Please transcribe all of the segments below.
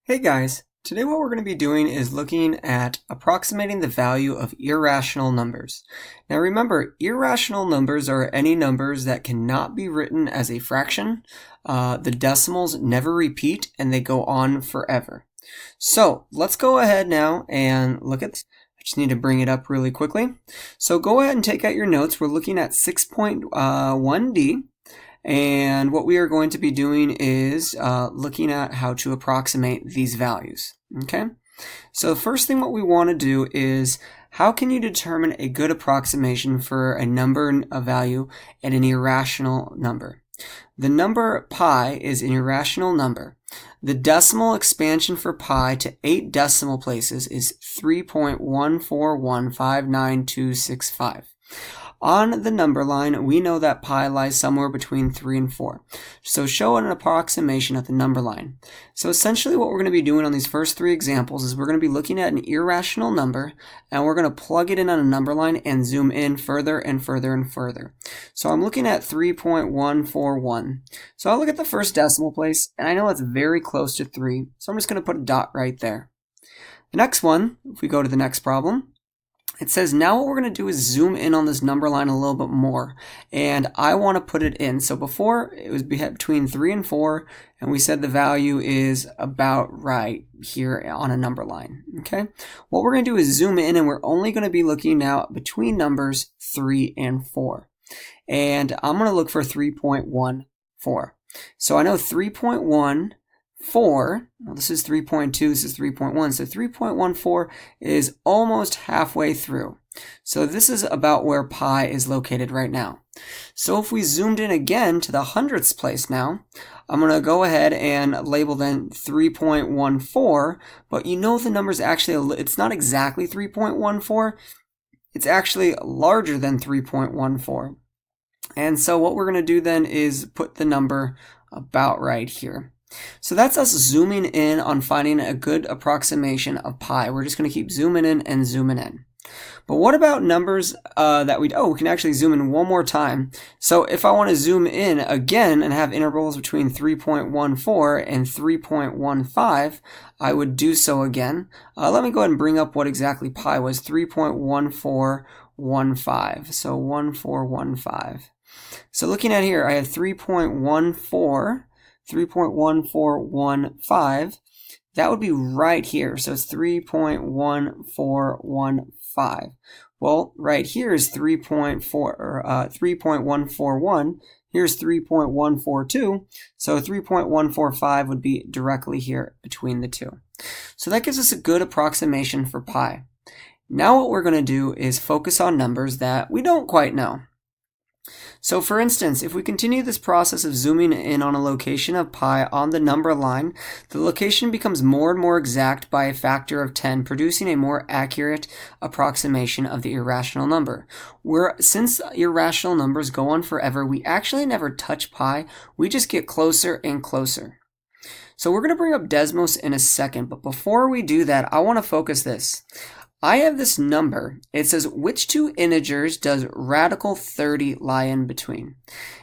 Hey guys, today what we're going to be doing is looking at approximating the value of irrational numbers. Now remember, irrational numbers are any numbers that cannot be written as a fraction. The decimals never repeat and they go on forever. So let's go ahead now and look at this. I just need to bring it up really quickly. So go ahead and take out your notes. We're looking at 6.1d. And what we are going to be doing is looking at how to approximate these values. Okay, so the first thing what we want to do is how can you determine a good approximation for a number, a value, and an irrational number? The number pi is an irrational number. The decimal expansion for pi to 8 decimal places is 3.14159.265. On the number line, we know that pi lies somewhere between 3 and 4. So show an approximation at the number line. So essentially what we're going to be doing on these first 3 examples is we're going to be looking at an irrational number and we're going to plug it in on a number line and zoom in further and further and further. So I'm looking at 3.141. So I'll look at the first decimal place and I know it's very close to 3. So I'm just going to put a dot right there. The next one, if we go to the next problem, it says now what we're going to do is zoom in on this number line a little bit more, and I want to put it in. So before it was between 3 and 4, and we said the value is about right here on a number line. Okay, what we're going to do is zoom in, and we're only going to be looking now between numbers 3 and 4, and I'm going to look for 3.14. So I know 3.14, well, this is 3.2, this is 3.1, so 3.14 is almost halfway through. So this is about where pi is located right now. So if we zoomed in again to the hundredths place now, I'm going to go ahead and label then 3.14, but you know the number's actually, it's not exactly 3.14, it's actually larger than 3.14. And so what we're going to do then is put the number about right here. So that's us zooming in on finding a good approximation of pi. We're just going to keep zooming in and zooming in. But what about numbers that we can actually zoom in one more time. So if I want to zoom in again and have intervals between 3.14 and 3.15, I would do so again. Let me go ahead and bring up what exactly pi was, 3.1415. So 1415. So looking at here, I have 3.1415, that would be right here. So it's 3.1415. Well, right here is 3.141. Here's 3.142. So 3.145 would be directly here between the two. So that gives us a good approximation for pi. Now what we're going to do is focus on numbers that we don't quite know. So for instance, if we continue this process of zooming in on a location of pi on the number line, the location becomes more and more exact by a factor of 10, producing a more accurate approximation of the irrational number. Since irrational numbers go on forever, we actually never touch pi, we just get closer and closer. So we're going to bring up Desmos in a second, but before we do that, I want to focus this. I have this number. It says, which two integers does radical 30 lie in between?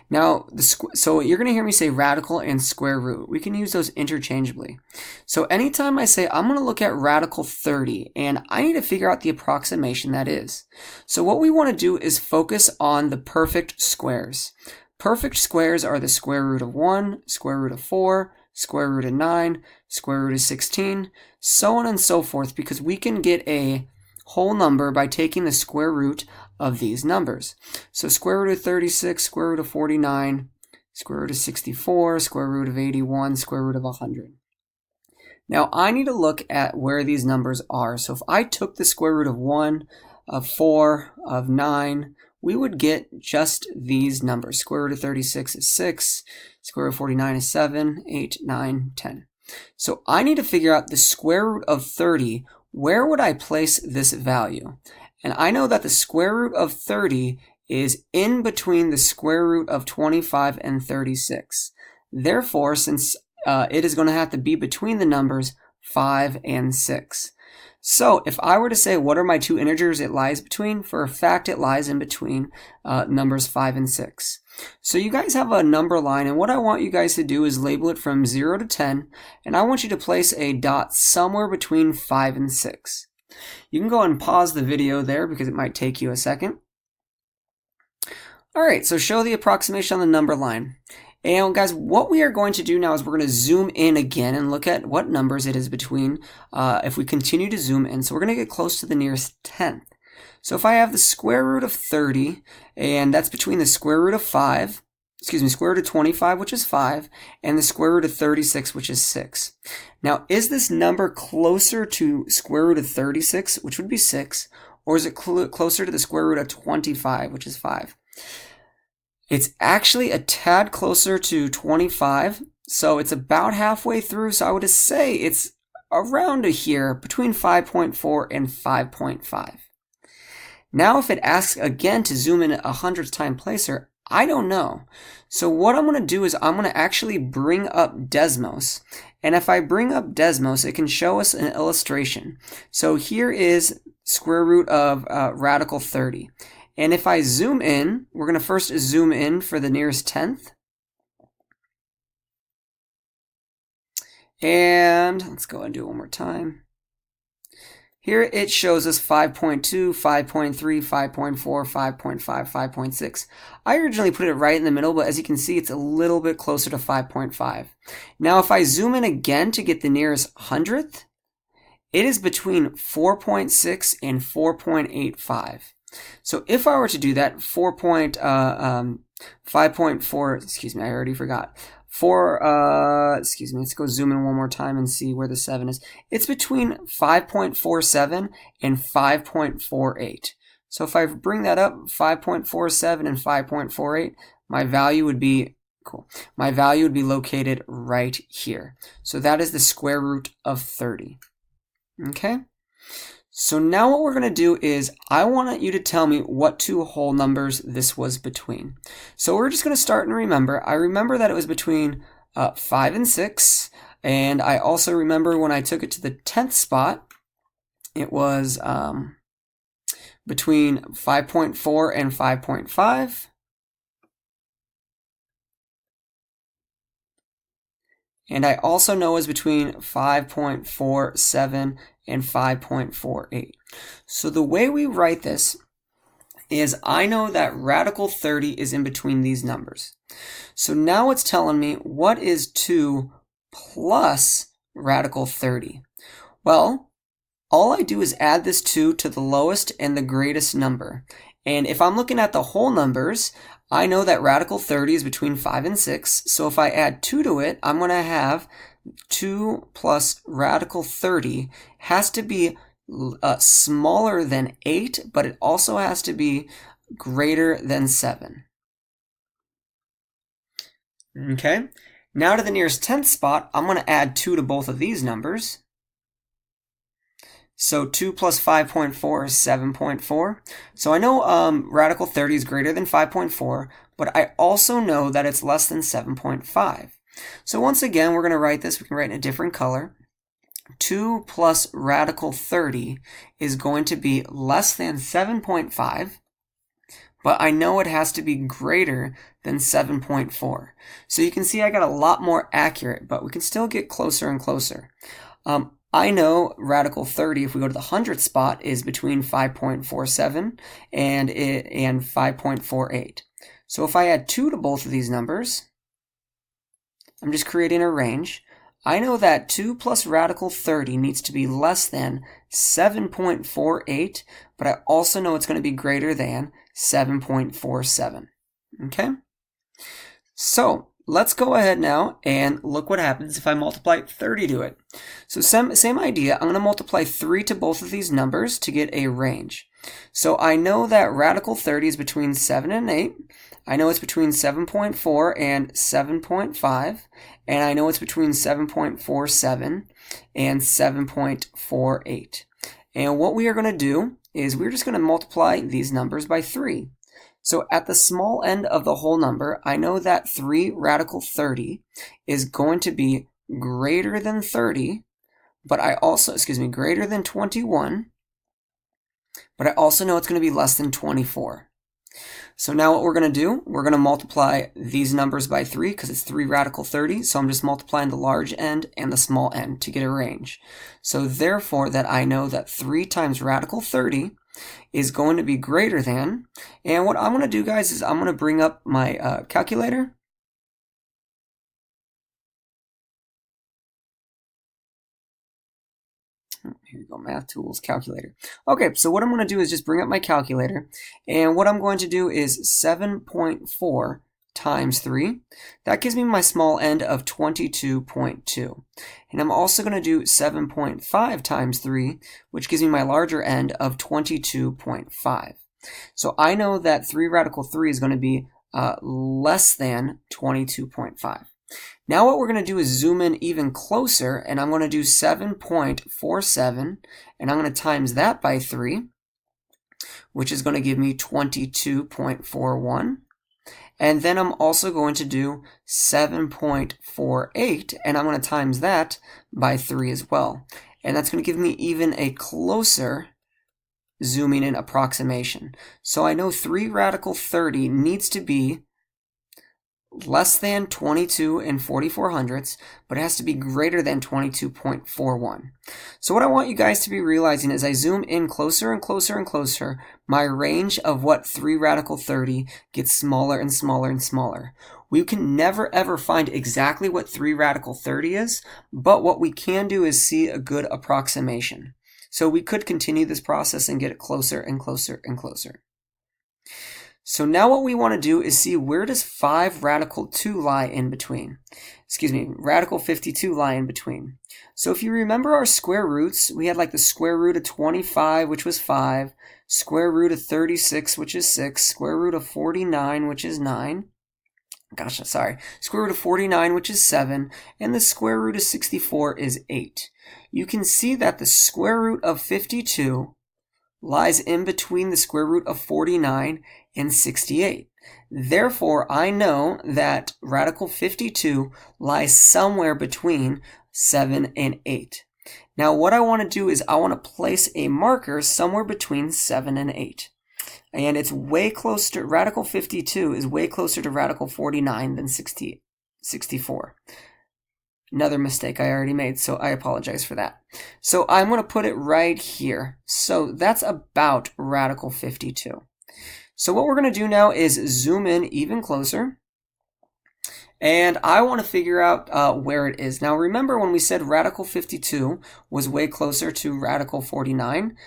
Now, so you're going to hear me say radical and square root. We can use those interchangeably. So anytime I say I'm going to look at radical 30, and I need to figure out the approximation that is. So what we want to do is focus on the perfect squares. Perfect squares are the square root of 1, square root of 4, square root of 9, square root of 16, so on and so forth, because we can get a whole number by taking the square root of these numbers. So square root of 36, square root of 49, square root of 64, square root of 81, square root of 100. Now I need to look at where these numbers are. So if I took the square root of 1, of 4, of 9, we would get just these numbers. Square root of 36 is 6, square root of 49 is 7, 8, 9, 10. So I need to figure out the square root of 30. Where would I place this value? And I know that the square root of 30 is in between the square root of 25 and 36. Therefore, since it is going to have to be between the numbers 5 and 6. So if I were to say what are my two integers it lies between, for a fact it lies in between numbers 5 and 6. So you guys have a number line, and what I want you guys to do is label it from 0 to 10, and I want you to place a dot somewhere between 5 and 6. You can go and pause the video there because it might take you a second. Alright, so show the approximation on the number line. And guys, what we are going to do now is we're going to zoom in again and look at what numbers it is between if we continue to zoom in. So we're going to get close to the nearest 10th. So if I have the square root of 30, and that's between the square root of 5, square root of 25, which is 5, and the square root of 36, which is 6. Now, is this number closer to square root of 36, which would be 6, or is it closer to the square root of 25, which is 5? It's actually a tad closer to 25, so it's about halfway through, so I would just say it's around here, between 5.4 and 5.5. Now if it asks again to zoom in a hundredth time placer, I don't know. So what I'm going to do is I'm going to actually bring up Desmos. And if I bring up Desmos, it can show us an illustration. So here is square root of radical 30. And if I zoom in, we're going to first zoom in for the nearest 10th. And let's go and do it one more time. Here it shows us 5.2, 5.3, 5.4, 5.5, 5.6. I originally put it right in the middle, but as you can see, it's a little bit closer to 5.5. Now, if I zoom in again to get the nearest hundredth, it is between 4.6 and 4.85. So if I were to do that, 5.4, excuse me, I already forgot. Let's go zoom in one more time and see where the 7 is. It's between 5.47 and 5.48. So if I bring that up, 5.47 and 5.48, my value would be, my value would be located right here. So that is the square root of 30. Okay? So now what we're going to do is I want you to tell me what two whole numbers this was between. So we're just going to start and remember. I remember that it was between 5 and 6, and I also remember when I took it to the 10th spot, it was between 5.4 and 5.5. And I also know it was between 5.47 and 5.48. So the way we write this is I know that radical 30 is in between these numbers. So now it's telling me what is 2 plus radical 30. Well, all I do is add this 2 to the lowest and the greatest number. And if I'm looking at the whole numbers, I know that radical 30 is between 5 and 6. So if I add 2 to it, I'm going to have 2 plus radical 30 has to be smaller than 8, but it also has to be greater than 7. Okay, now to the nearest 10th spot, I'm going to add 2 to both of these numbers. So 2 plus 5.4 is 7.4. So I know radical 30 is greater than 5.4, but I also know that it's less than 7.5. So once again, we're going to write this. We can write in a different color. 2 plus radical 30 is going to be less than 7.5, but I know it has to be greater than 7.4. So you can see I got a lot more accurate, but we can still get closer and closer. I know radical 30, if we go to the 100th spot, is between 5.47 and 5.48. So if I add 2 to both of these numbers, I'm just creating a range. I know that 2 plus radical 30 needs to be less than 7.48, but I also know it's going to be greater than 7.47. Okay? So let's go ahead now and look what happens if I multiply 30 to it. So same idea. I'm going to multiply 3 to both of these numbers to get a range. So I know that radical 30 is between 7 and 8. I know it's between 7.4 and 7.5. And I know it's between 7.47 and 7.48. And what we are going to do is we're just going to multiply these numbers by 3. So at the small end of the whole number, I know that 3 radical 30 is going to be greater than 30, but I also, greater than 21, but I also know it's going to be less than 24. So now what we're going to do, we're going to multiply these numbers by 3 because it's 3 radical 30. So I'm just multiplying the large end and the small end to get a range. So therefore that I know that 3 times radical 30 is going to be greater than, and what I'm going to do, guys, is I'm going to bring up my calculator. Here we go, math tools, calculator. Okay, so what I'm going to do is just bring up my calculator, and what I'm going to do is 7.4 times 3. That gives me my small end of 22.2. And I'm also going to do 7.5 times 3, which gives me my larger end of 22.5. So I know that 3 radical 3 is going to be less than 22.5. Now what we're going to do is zoom in even closer, and I'm going to do 7.47, and I'm going to times that by 3, which is going to give me 22.41. And then I'm also going to do 7.48, and I'm going to times that by 3 as well. And that's going to give me even a closer zooming in approximation. So I know 3 radical 30 needs to be less than 22 and 4400ths, but it has to be greater than 22.41. So what I want you guys to be realizing is I zoom in closer and closer and closer, my range of what 3 radical 30 gets smaller and smaller and smaller. We can never ever find exactly what 3 radical 30 is, but what we can do is see a good approximation. So we could continue this process and get it closer and closer and closer. So now what we want to do is see where does 5 radical 2 lie in between. Radical 52 lie in between. So if you remember our square roots, we had like the square root of 25, which was 5, square root of 36, which is 6, square root of 49, which is 9. Square root of 49, which is 7, and the square root of 64 is 8. You can see that the square root of 52 lies in between the square root of 49 and 68. Therefore, I know that radical 52 lies somewhere between 7 and 8. Now, what I want to do is I want to place a marker somewhere between 7 and 8. And it's way close to, radical 52 is way closer to radical 49 than 64. Another mistake I already made, so I apologize for that. So I'm going to put it right here. So that's about radical 52. So what we're going to do now is zoom in even closer. And I want to figure out where it is. Now remember when we said radical 52 was way closer to radical 49.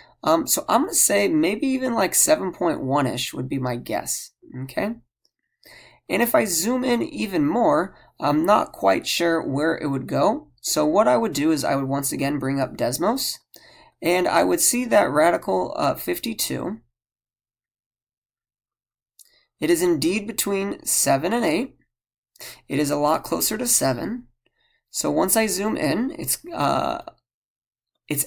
So I'm going to say maybe even like 7.1-ish would be my guess. Okay. And if I zoom in even more, I'm not quite sure where it would go. So what I would do is I would once again bring up Desmos, and I would see that radical 52, it is indeed between 7 and 8. It is a lot closer to 7. So once I zoom in, it's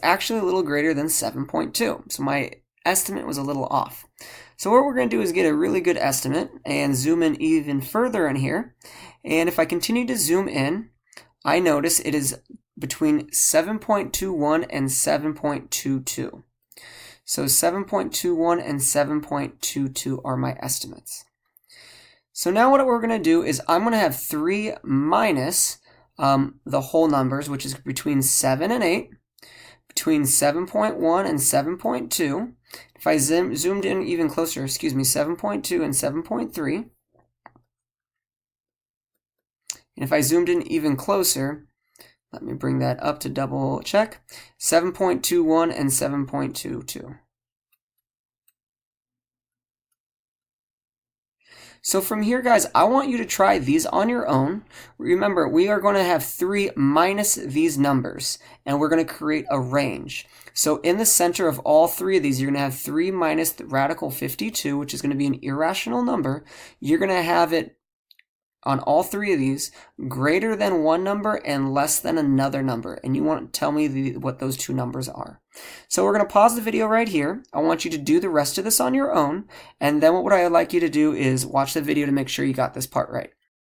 actually a little greater than 7.2. So my estimate was a little off. So what we're going to do is get a really good estimate and zoom in even further in here. And if I continue to zoom in, I notice it is between 7.21 and 7.22. So 7.21 and 7.22 are my estimates. So now what we're going to do is I'm going to have 3 minus the whole numbers, which is between 7 and 8, between 7.1 and 7.2. If I zoomed in even closer, 7.2 and 7.3. And if I zoomed in even closer, let me bring that up to double check, 7.21 and 7.22. So from here, guys, I want you to try these on your own. Remember, we are going to have 3 minus these numbers, and we're going to create a range. So in the center of all 3 of these, you're going to have 3 minus the radical 52, which is going to be an irrational number. You're going to have it on all 3 of these greater than one number and less than another number. And you want to tell me what those 2 numbers are. So we're going to pause the video right here. I want you to do the rest of this on your own. And then what I would like you to do is watch the video to make sure you got this part right.